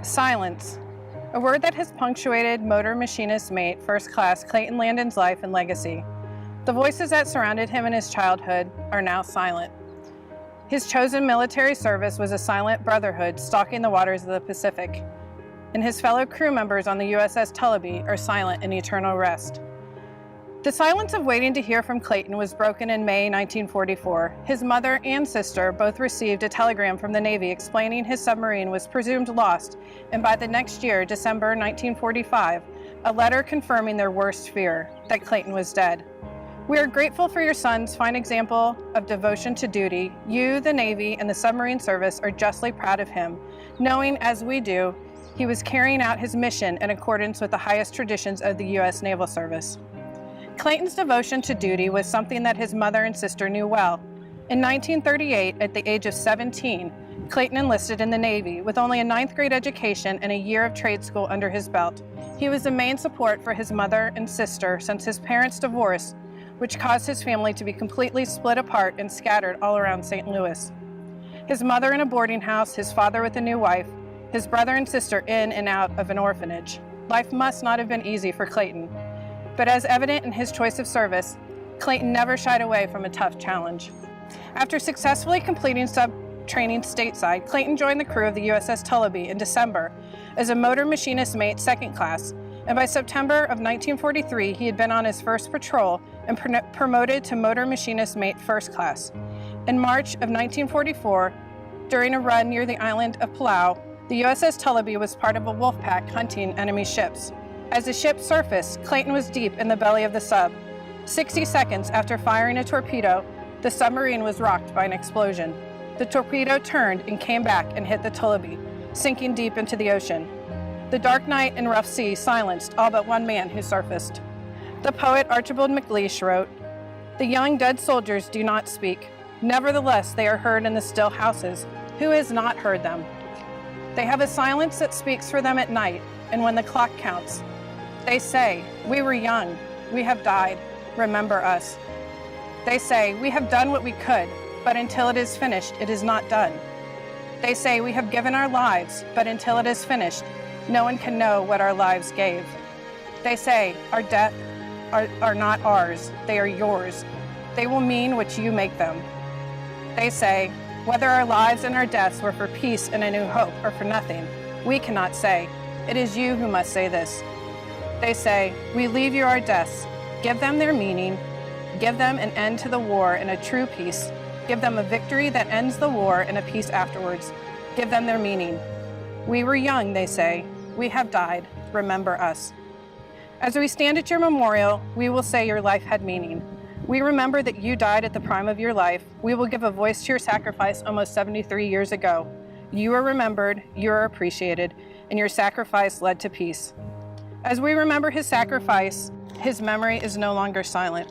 Silence, a word that has punctuated motor machinist mate First Class Clayton Landon's life and legacy. The voices that surrounded him in his childhood are now silent. His chosen military service was a silent brotherhood stalking the waters of the Pacific, and his fellow crew members on the USS Eulogy are silent in eternal rest. The silence of waiting to hear from Clayton was broken in May 1944. His mother and sister both received a telegram from the Navy explaining his submarine was presumed lost, and by the next year, December 1945, a letter confirming their worst fear, that Clayton was dead. We are grateful for your son's fine example of devotion to duty. You, the Navy, and the submarine service are justly proud of him, knowing, as we do, he was carrying out his mission in accordance with the highest traditions of the U.S. Naval Service. Clayton's devotion to duty was something that his mother and sister knew well. In 1938, at the age of 17, Clayton enlisted in the Navy with only a 9th grade education and a year of trade school under his belt. He was the main support for his mother and sister since his parents' divorce, which caused his family to be completely split apart and scattered all around St. Louis. His mother in a boarding house, his father with a new wife, his brother and sister in and out of an orphanage. Life must not have been easy for Clayton. But as evident in his choice of service, Clayton never shied away from a tough challenge. After successfully completing sub-training stateside, Clayton joined the crew of the USS Eulogy in December as a motor machinist mate 2nd class, and by September of 1943, he had been on his first patrol and promoted to motor machinist mate 1st class. In March of 1944, during a run near the island of Palau, the USS Eulogy was part of a wolf pack hunting enemy ships. As the ship surfaced, Clayton was deep in the belly of the sub. 60 seconds after firing a torpedo, the submarine was rocked by an explosion. The torpedo turned and came back and hit the Eulogy, sinking deep into the ocean. The dark night and rough sea silenced all but one man who surfaced. The poet Archibald MacLeish wrote, "The young dead soldiers do not speak. Nevertheless, they are heard in the still houses. Who has not heard them? They have a silence that speaks for them at night and when the clock counts. They say, we were young, we have died, remember us. They say, we have done what we could, but until it is finished, it is not done. They say, we have given our lives, but until it is finished, no one can know what our lives gave. They say, our death are not ours, they are yours. They will mean what you make them. They say, whether our lives and our deaths were for peace and a new hope or for nothing, we cannot say. It is you who must say this. They say, we leave you our deaths. Give them their meaning. Give them an end to the war and a true peace. Give them a victory that ends the war and a peace afterwards. Give them their meaning. We were young, they say. We have died. Remember us. As we stand at your memorial, we will say your life had meaning. We remember that you died at the prime of your life. We will give a voice to your sacrifice almost 73 years ago. You are remembered, you are appreciated, and your sacrifice led to peace. As we remember his sacrifice, his memory is no longer silent.